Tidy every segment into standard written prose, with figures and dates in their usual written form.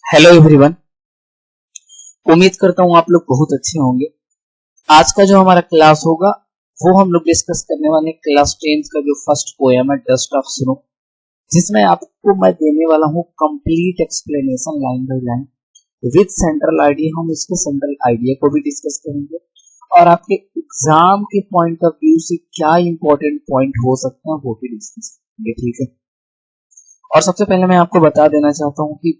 Hello everyone. उम्मीद करता हूँ आप लोग बहुत अच्छे होंगे। आज का जो हमारा क्लास होगा वो हम लोग डिस्कस करने वाले क्लास 10 का जो फर्स्ट पोएम है डस्ट ऑफ स्नो, जिसमें आपको मैं देने वाला हूँ complete explanation line by line with central idea. हम इसके सेंट्रल आइडिया को भी डिस्कस करेंगे और आपके एग्जाम के पॉइंट ऑफ व्यू से क्या इंपॉर्टेंट पॉइंट हो सकते हैं वो भी डिस्कस करेंगे, ठीक है। और सबसे पहले मैं आपको बता देना चाहता हूँ कि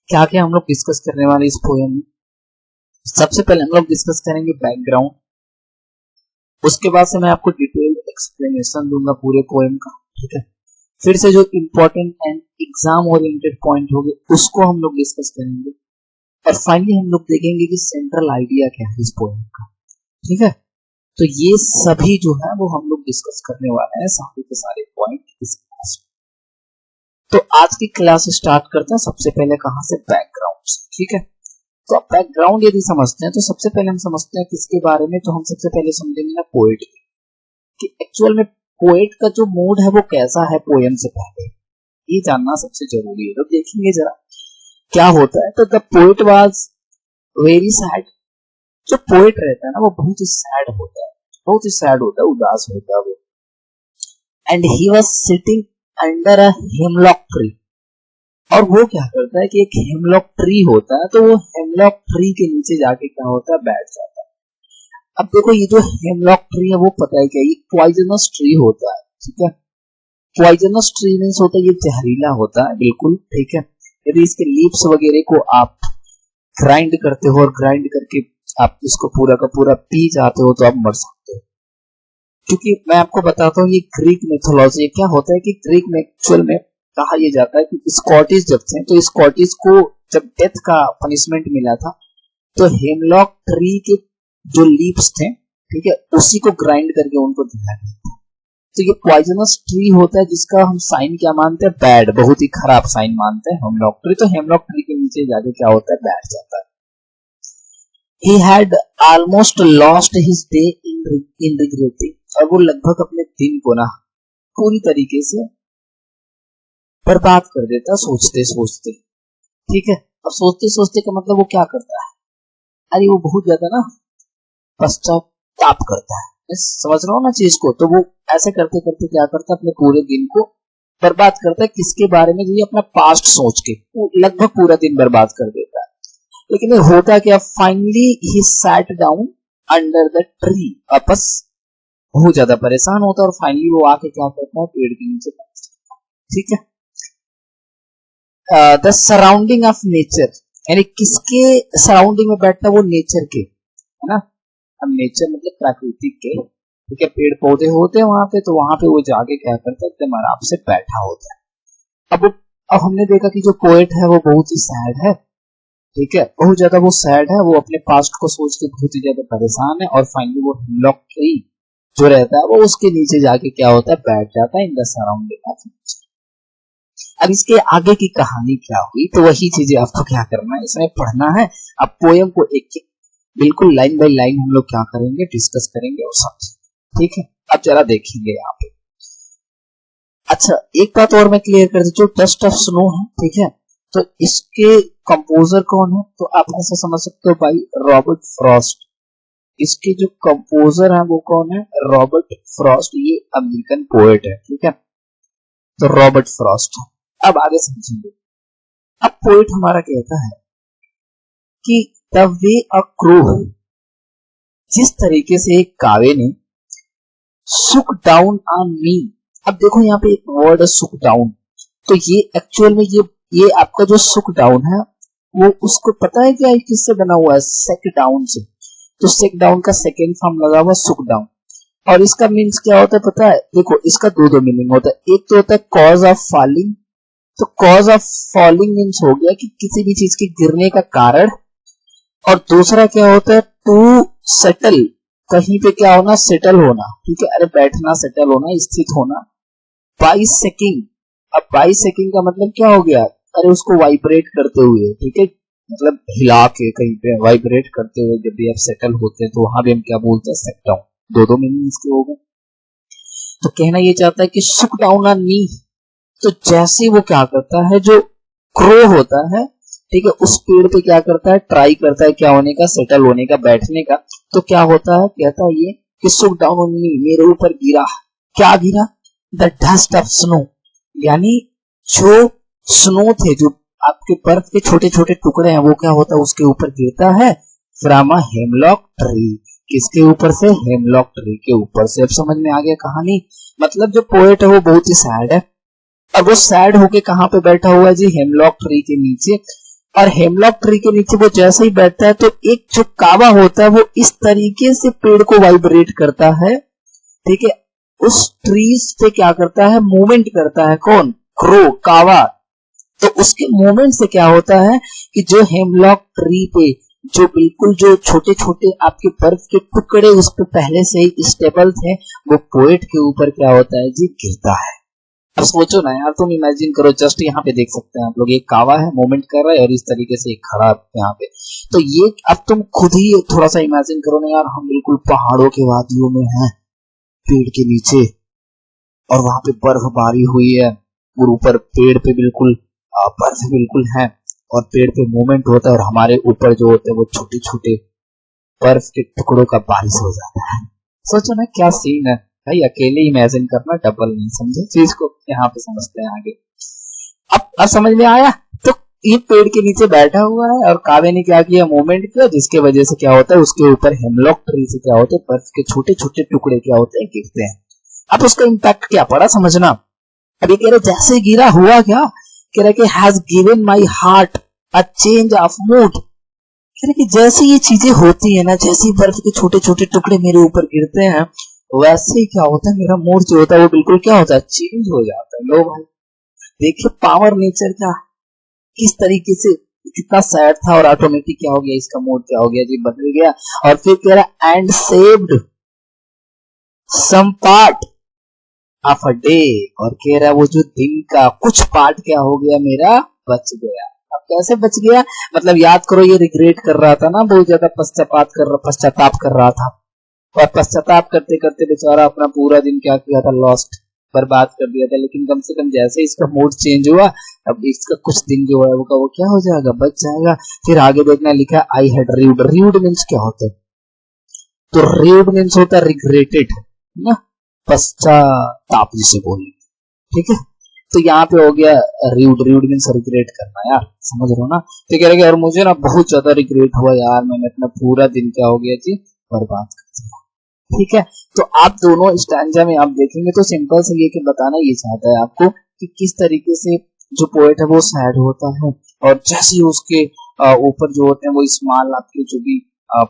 क्या क्या हम लोग डिस्कस करने वाले इस पोएम में। सबसे पहले हम लोग डिस्कस करेंगे बैकग्राउंड, उसके बाद से मैं आपको डिटेल एक्सप्लेनेशन दूंगा पूरे पोएम का, ठीक है। फिर से जो important and exam oriented point होंगे उसको हम लोग डिस्कस करेंगे और फाइनली हम लोग देखेंगे कि सेंट्रल आइडिया क्या है इस पोएम का, ठीक है। तो ये सभी जो है वो हम लोग डिस्कस करने वाले हैं, सारे के सारे पॉइंट इस क्लास में। तो आज की क्लास स्टार्ट करते हैं सबसे पहले कहां से, बैकग्राउंड से, ठीक है। तो अब बैकग्राउंड यदि समझते हैं तो सबसे पहले हम समझते हैं किसके बारे में, तो हम सबसे पहले समझेंगे ना पोएट कि एक्चुअल में पोएट का जो मूड है वो कैसा है पोएम से पहले, ये जानना सबसे जरूरी है। तो देखेंगे जरा क्या होता है। तो the poet was very sad. जो पोएट रहता है ना वो बहुत ही सैड होता है, बहुत ही सैड होता है, उदास होता है वो। And he was sitting under a hemlock tree. और वो क्या करता है कि एक हेमलॉक ट्री होता है, तो वो हेमलॉक ट्री के नीचे जाके क्या होता है, बैठ जाता है। अब देखो ये जो हेमलॉक ट्री है वो पता है क्या, ये पॉइजनस ट्री होता है, ठीक है। पॉइजनस ट्री मींस होता है ये जहरीला होता है, बिल्कुल, ठीक है। यदि इसके लीव्स वगैरह को आप ग्राइंड करते हो और ग्राइंड करके आप इसको पूरा का पूरा पी जाते हो तो आप मर सकते हो। क्योंकि मैं आपको बताता हूँ ये ग्रीक मिथोलॉजी क्या होता है कि ग्रीक में एक्चुअल में कहा यह जाता है कि स्कॉटिश जब थे तो स्कॉटिश को जब डेथ का पनिशमेंट मिला था तो हेमलॉक ट्री के जो लीव्स थे, ठीक है, उसी को ग्राइंड करके उनको दिया गया था। तो ये पॉइजनस ट्री होता है जिसका हम साइन क्या मानते हैं, बैड, बहुत ही खराब साइन मानते हैं हेमलॉक ट्री। तो हेमलॉक ट्री के नीचे जाके क्या होता है, बैठ जाता है। He had almost lost his day in regretting। और वो लगभग अपने दिन को ना पूरी तरीके से बर्बाद कर देता सोचते सोचते, ठीक है। अब सोचते सोचते का मतलब वो क्या करता है, अरे वो बहुत ज्यादा ना पश्चाताप करता है, समझ रहा हूँ ना चीज को। तो वो ऐसे करते करते क्या करता है, अपने पूरे दिन को बर्बाद करता है। किसके बारे में, ये अपना पास्ट सोच के वो लगभग पूरा दिन बर्बाद कर देता है। लेकिन ये होता क्या, finally he sat down under the tree. वापस बहुत ज्यादा परेशान होता है और फाइनली वो आके क्या करता है, पेड़ के नीचे बैठ जाता है, ठीक है। द सराउंडिंग ऑफ नेचर, यानी किसके सराउंडिंग में बैठता है, वो नेचर के, है ना। अब नेचर मतलब प्राकृतिक के, ठीक है, पेड़ पौधे होते हैं वहां पे, तो वहां पे वो जाके क्या करता है, एकदम आराम से बैठा होता है। अब हमने देखा कि जो पोएट है वो बहुत ही सैड है, ठीक है, बहुत ज्यादा वो सैड है, वो अपने पास्ट को सोच के बहुत ही ज्यादा परेशान है और फाइनली वो हेमलॉक ट्री जो रहता है वो उसके नीचे जाके क्या होता है, बैठ जाता है in the surrounding of nature. अब इसके आगे की कहानी क्या हुई, तो वही चीजें आपको क्या करना है, इसमें पढ़ना है। अब पोएम को एक बिल्कुल लाइन बाय लाइन हम लोग क्या करेंगे, डिस्कस करेंगे और समझेंगे, ठीक है। अब जरा देखेंगे यहाँ पे। अच्छा एक बात और मैं क्लियर कर दूं, जो डस्ट ऑफ स्नो है, ठीक है, तो इसके कंपोजर कौन है, तो आप ऐसा समझ सकते हो भाई, रॉबर्ट फ्रॉस्ट। इसके जो कंपोजर है वो कौन है, रॉबर्ट फ्रॉस्ट। ये अमेरिकन पोएट है, ठीक है, तो रॉबर्ट फ्रॉस्ट। अब आगे समझेंगे। अब पोएट हमारा कहता है कि द वे अ क्रो, जिस तरीके से एक कावे ने सुक डाउन ऑन मी। अब देखो यहाँ पे एक वर्ड है सुक डाउन, तो ये एक्चुअल में ये आपका जो सुक डाउन है वो उसको पता है क्या किससे बना हुआ है, सेक डाउन से। तो सेक डाउन का सेकेंड फॉर्म लगा हुआ सुक डाउन। और इसका मीन्स क्या होता है पता है, देखो इसका दो मीनिंग होता है। एक तो होता है कॉज ऑफ फॉलिंग, तो कॉज ऑफ फॉलिंग मीन्स हो गया कि किसी भी चीज के गिरने का कारण। और दूसरा क्या होता है, टू सेटल, कहीं पे क्या होना, सेटल होना, ठीक है, अरे बैठना, सेटल होना, स्थित होना। बाई सेकिंग, अब बाई सेकिंग का मतलब क्या हो गया, अरे उसको वाइब्रेट करते हुए, ठीक है, मतलब हिला के कहीं पे वाइब्रेट करते हुए जब भी आप सेटल होते हैं तो वहां भी हम क्या बोलते हैं, सेट डाउन। दो मीनिंग इसके हो गए। तो कहना ये चाहता है कि सुक डाउन ऑन मी, तो जैसे वो क्या करता है, जो क्रो होता है, ठीक है, उस पेड़ पे क्या करता है, ट्राई करता है क्या होने का, सेटल होने का, बैठने का। तो क्या होता है, कहता है ये कि सुक डाउन ऑन मी, मेरे ऊपर गिरा। क्या गिरा? द डस्ट ऑफ स्नो, यानी जो स्नो थे, जो आपके बर्फ के छोटे छोटे टुकड़े हैं, वो क्या होता है, उसके ऊपर गिरता है फ्रॉम अ हेमलॉक ट्री। किसके ऊपर से? हेमलॉक ट्री के ऊपर से। अब समझ में आ गया कहानी। मतलब जो पोएट है वो बहुत ही सैड है, और वो सैड होके कहाँ पे बैठा हुआ है जी? हेमलॉक ट्री के नीचे। और हेमलॉक ट्री के नीचे वो जैसे ही बैठता है तो एक जो कावा होता है वो इस तरीके से पेड़ को वाइब्रेट करता है, ठीक है, उस ट्रीज पे क्या करता है, मूवमेंट करता है। कौन? क्रो, कावा। तो उसके मूवमेंट से क्या होता है कि जो हेमलॉक ट्री पे जो बिल्कुल जो छोटे छोटे आपके बर्फ के टुकड़े उस पे पहले से ही स्टेबल थे, वो पोएट के ऊपर क्या होता है जी? गिरता है। अब सोचो ना यार, तुम इमेजिन करो, जस्ट यहाँ पे देख सकते हैं आप लोग, एक कावा है, मूवमेंट कर रहा है, और इस तरीके से एक खड़ा यहाँ पे। तो ये अब तुम खुद ही थोड़ा सा इमेजिन करो ना यार, हम बिल्कुल पहाड़ों के वादियों में हैं, पेड़ के नीचे, और वहां पे बर्फबारी हुई है, और ऊपर पेड़ पे बिल्कुल बर्फ बिल्कुल है, और पेड़ पे मूवमेंट होता है, और हमारे ऊपर जो होते हैं वो छोटे छोटे बर्फ के टुकड़ों का बारिश हो जाता है। सोचो ना क्या सीन है भाई, अकेले इमेजिन करना, डबल नहीं, समझे चीज को? यहाँ पे समझते हैं आगे। अब समझ में आया? तो ये पेड़ के नीचे बैठा हुआ है, और कावे ने क्या किया, मूवमेंट किया, जिसके वजह से क्या होता है, उसके ऊपर हेमलॉक ट्री से क्या होता है, बर्फ के छोटे छोटे टुकड़े क्या होते हैं, गिरते हैं। अब उसका इम्पैक्ट क्या पड़ा, समझना। अभी कह रहे जैसे गिरा, हुआ क्या, कह रहे कि has given my heart a change of mood. कह रहे कि जैसे ये चीजें होती है ना, जैसे बर्फ के छोटे छोटे टुकड़े मेरे ऊपर गिरते हैं, वैसे ही क्या होता है, मेरा मूड जो होता है वो बिल्कुल क्या होता है, चेंज हो जाता है। लो भाई देखिए पावर नेचर का किस तरीके से, कितना सैड था, और ऑटोमेटिक क्या हो गया, इसका मूड क्या हो गया जी, बदल गया। और फिर कह रहा and saved some part of a day, और कह रहा वो जो दिन का कुछ पार्ट क्या हो गया, मेरा बच गया। अब कैसे बच गया, मतलब याद करो, ये रिग्रेट कर रहा था ना, बहुत ज्यादा पश्चाताप कर रहा था, और पश्चाताप करते करते बेचारा अपना पूरा दिन क्या किया था, लॉस्ट, बर्बाद कर दिया था। लेकिन कम से कम जैसे इसका मूड चेंज हुआ, अब इसका कुछ दिन जो है वो क्या हो जाएगा, बच जाएगा। फिर आगे देखना लिखा आई हैड रीव्ड। रीव्ड मीन्स क्या होता है, तो रीव्ड मीन्स होता है रिग्रेटेड ना, पश्चाताप जिसे बोलेंगे, ठीक है। तो यहाँ पे हो गया रीव्ड। रीव्ड मीन्स रिग्रेट करना, यार समझ रहे हो ना। तो कह रहे यार मुझे ना बहुत ज्यादा रिग्रेट हुआ यार, मैंने अपना पूरा दिन क्या हो गया जी, बर्बाद कर दिया, ठीक है। तो आप दोनों स्टैंजा में आप देखेंगे तो सिंपल से ये कि बताना ये चाहता है आपको कि किस तरीके से जो पोएट है वो सैड होता है, और जैसे ही उसके ऊपर जो होते हैं वो स्मॉल आपके जो भी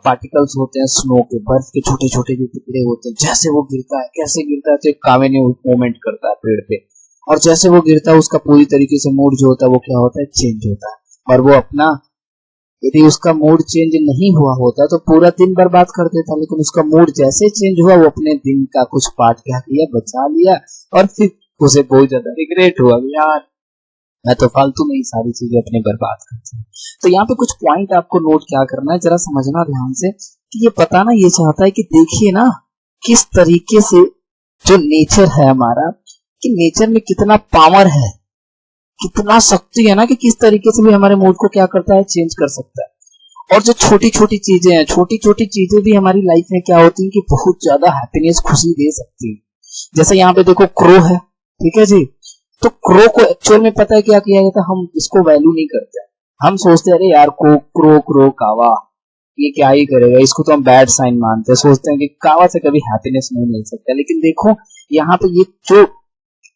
पार्टिकल्स होते हैं स्नो के, बर्फ के छोटे छोटे जो टुकड़े होते हैं, जैसे वो गिरता है, कैसे गिरता है, तो एक कावे ने मूवमेंट करता है पेड़ पे, और जैसे वो गिरता है उसका पूरी तरीके से मूड जो होता है वो क्या होता है, चेंज होता है। और वो अपना, यदि उसका मूड चेंज नहीं हुआ होता तो पूरा दिन बर्बाद कर देता, लेकिन उसका मूड जैसे चेंज हुआ, वो अपने दिन का कुछ पार्ट क्या किया, बचा लिया, और फिर उसे बहुत ज्यादा रिग्रेट हुआ, यार मैं तो फालतू में ही सारी चीजें अपने बर्बाद करती हूँ। तो यहाँ पे कुछ पॉइंट आपको नोट क्या करना है, जरा समझना ध्यान से, कि ये बताना ये चाहता है कि देखिए ना किस तरीके से जो नेचर है हमारा, कि नेचर में कितना पावर है, कितना शक्ति है ना, कि किस तरीके से भी हमारे मूड को क्या करता है, चेंज कर सकता है। और जो छोटी छोटी चीजें हैं, छोटी छोटी चीजें भी हमारी लाइफ में क्या होती है कि बहुत ज्यादा हैप्पीनेस, खुशी दे सकती है। जैसे यहाँ पे देखो क्रो है, ठीक है जी, तो क्रो को एक्चुअल में पता है क्या किया जाता है, हम इसको वैल्यू नहीं करते, हम सोचते हैं अरे यार क्रो क्रो कावा ये क्या ही करेगा, इसको तो हम बैड साइन मानते हैं, सोचते हैं कि कावा से कभी हैप्पीनेस नहीं मिल सकता। लेकिन देखो यहाँ पे ये जो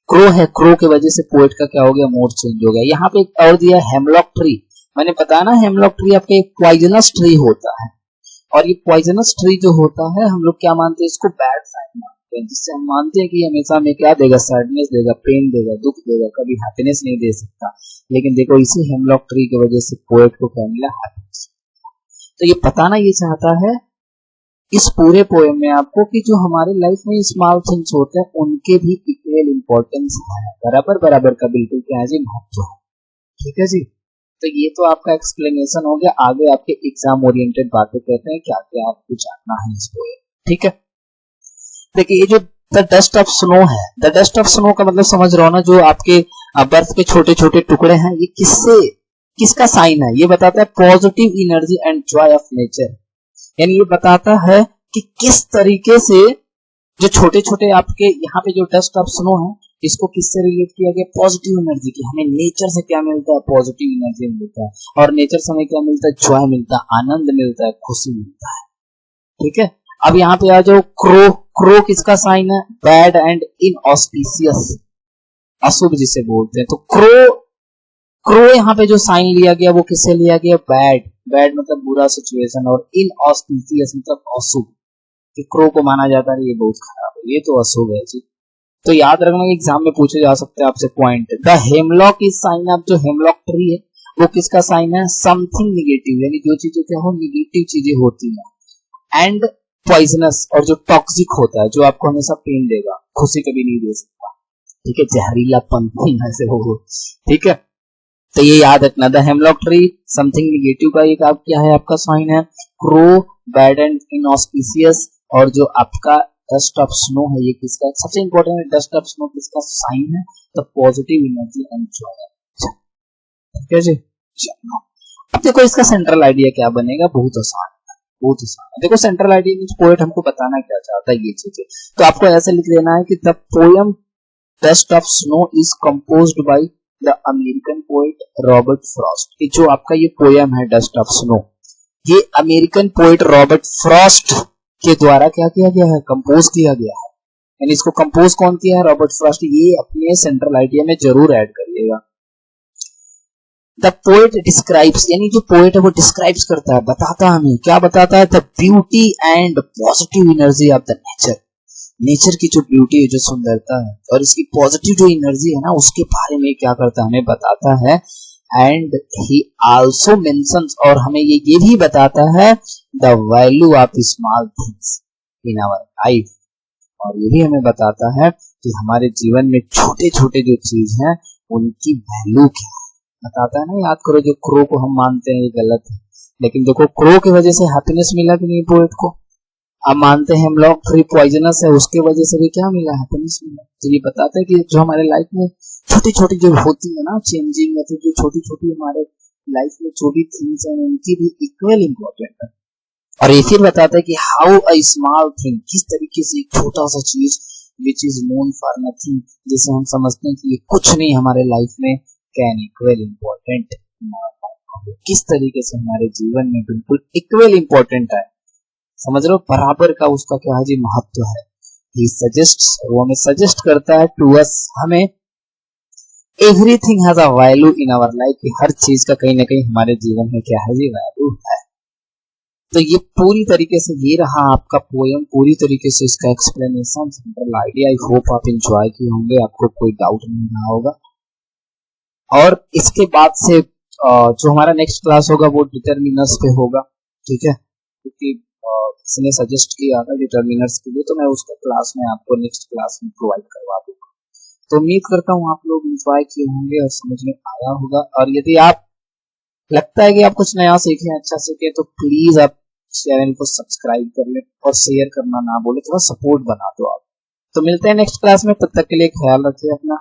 क्रो है, क्रो के वजह से पोएट का क्या हो गया, मूड चेंज हो गया। यहाँ पे एक और दिया हेमलॉक ट्री, मैंने बताया ना हेमलॉक ट्री आपका एक पॉइजनस ट्री होता है, और ये पॉइजनस ट्री जो होता है हम लोग क्या मानते हैं, इसको बैड साइन मानते हैं, जिससे हम मानते हैं कि हमेशा हमें क्या देगा, सैडनेस देगा, पेन देगा, दुख देगा, कभी हैप्पीनेस नहीं दे सकता। लेकिन देखो इसी हेमलॉक ट्री की वजह से पोएट को क्या मिला, हैप्पीनेस। तो ये बताना ये चाहता है इस पूरे पोएम में आपको कि जो हमारे लाइफ में स्मॉल थिंग्स होते हैं उनके भी इक्वल इंपॉर्टेंस है, बराबर बराबर का बिल्कुल क्या है जी, महत्व है, ठीक है जी। तो ये तो आपका एक्सप्लेनेशन हो गया। आगे आपके एग्जाम ओरिएंटेड बातें कहते हैं क्या क्या आपको जानना है इस पोएम, ठीक है। देखिए ये जो द डस्ट ऑफ स्नो है, द डस्ट ऑफ स्नो का मतलब समझ रहे हो ना, जो आपके अब बर्फ के छोटे छोटे टुकड़े हैं, ये किसका साइन है? ये बताता है positive energy and Joy of nature. यानी ये बताता है कि किस तरीके से जो छोटे छोटे आपके यहाँ पे जो डस्ट ऑफ स्नो है, इसको किससे रिलेट किया गया? पॉजिटिव एनर्जी की। हमें नेचर से क्या मिलता है? पॉजिटिव एनर्जी मिलता है। और नेचर से हमें क्या मिलता है? जॉय मिलता है, आनंद मिलता है, खुशी मिलता है। ठीक है, अब यहाँ पे आ जाओ। क्रो किसका साइन है? बैड एंड इनऑस्पिशियस, अशुभ जिसे बोलते हैं। तो क्रो यहाँ पे जो साइन लिया गया वो किससे लिया गया? बैड मतलब बुरा सिचुएशन, और इनऑस्पिशियस मतलब अशुभ। कि क्रो को माना जाता है ये बहुत खराब है, ये तो अशुभ है जी। तो याद रखना, एग्जाम में पूछे जा सकते हैं आपसे point. The hemlock is sine of, जो हेमलॉक ट्री है वो किसका साइन है? समथिंग निगेटिव, यानी जो चीजें क्या हो, निगेटिव चीजें होती है। एंड पॉइजनस, और जो टॉक्सिक होता है, जो आपको हमेशा पेन देगा, खुशी कभी नहीं दे सकता। ठीक है, जहरीलापन से हो। ठीक है, तो ये याद रखना। The hemlock tree something negative का एक आप क्या है? आपका साइन है क्रो, बैड एंड इनऑस्पिशियस। और जो आपका डस्ट ऑफ स्नो है, ये किसका? सबसे इंपॉर्टेंट है, डस्ट ऑफ स्नो किसका साइन है? तो पॉजिटिव एनर्जी एंड जॉय। ठीक है जी, चलो अब देखो इसका सेंट्रल आइडिया क्या बनेगा। बहुत आसान है, बहुत आसान है। देखो सेंट्रल आइडिया मींस पोएट हमको बताना क्या चाहता है, ये चीजें तो आपको ऐसे लिख देना है कि the poem dust of snow is composed by the American poet Robert Frost. कि जो आपका ये पोएम है डस्ट ऑफ स्नो, ये अमेरिकन पोएट रॉबर्ट फ्रॉस्ट के द्वारा क्या किया गया है? कंपोज किया गया है। यानी इसको कंपोज कौन किया है? Robert Frost. ये अपने सेंट्रल आइडिया में जरूर ऐड करिएगा। द पोएट डिस्क्राइब्स, यानी जो पोएट है वो डिस्क्राइब्स करता है, बताता है हमें, क्या बताता है? The beauty and positive energy of the nature. Nature की जो ब्यूटी है, जो सुंदरता है, और इसकी पॉजिटिव जो एनर्जी है ना, उसके बारे में क्या करता है? हमें बताता है। एंड ही आल्सो मेंशंस, और हमें ये भी बताता है the value of small things in our life. और ये भी हमें बताता है कि हमारे जीवन में छोटे छोटे जो चीज हैं उनकी वैल्यू क्या है, बताता है ना। याद करो, जो क्रो को हम मानते हैं ये गलत है, लेकिन देखो क्रो की वजह से हैप्पीनेस मिला कि नहीं पोएट को। अब मानते हैं हम लोग फ्री पॉइजनस है, उसके वजह से भी क्या मिला? हैप्पीनेस मिला। तो ये बताता है कि जो हमारे लाइफ में छोटी छोटी जो होती है ना चेंजिंग, या फिर जो छोटी छोटी हमारे लाइफ में जो भी थिंग्स हैं उनकी भी इक्वल इम्पोर्टेंट है। और ये फिर बताता है कि हाउ अ स्मॉल थिंग, किस तरीके से एक छोटा सा चीज which is known for nothing, जिसे हम समझते हैं कि ये कुछ नहीं हमारे लाइफ में, कैन इक्वल इम्पोर्टेंट, किस तरीके से हमारे जीवन में बिल्कुल इक्वल इम्पोर्टेंट है। समझ रहे हो, बराबर का उसका क्या है जी? महत्व है। ही सजेस्ट्स, वो हमें सजेस्ट करता है टू अस, हमें everything has a value in our life, कि हर चीज का कहीं ना कहीं हमारे जीवन में क्या है जी? वैल्यू है। तो ये पूरी तरीके से ये रहा आपका पोएम, पूरी तरीके से इसका explanation, central idea. I hope आप एंजॉय किए होंगे, आपको कोई डाउट नहीं रहा होगा। और इसके बाद से जो हमारा नेक्स्ट क्लास होगा वो डिटरमिनर्स पे होगा। ठीक है, क्योंकि किसी ने सजेस्ट किया था डिटरमिनर्स के लिए, तो मैं उसका क्लास में आपको नेक्स्ट क्लास में प्रोवाइड करवा दूंगा। तो उम्मीद करता हूँ आप लोग एंजॉय किए होंगे और समझ में आया होगा। और यदि आप लगता है कि आप कुछ नया सीखे, अच्छा सीखे, तो प्लीज आप चैनल को सब्सक्राइब कर ले और शेयर करना ना बोले, थोड़ा सपोर्ट बना दो आप। तो मिलते हैं नेक्स्ट क्लास में, तब तक के लिए ख्याल रखिए अपना।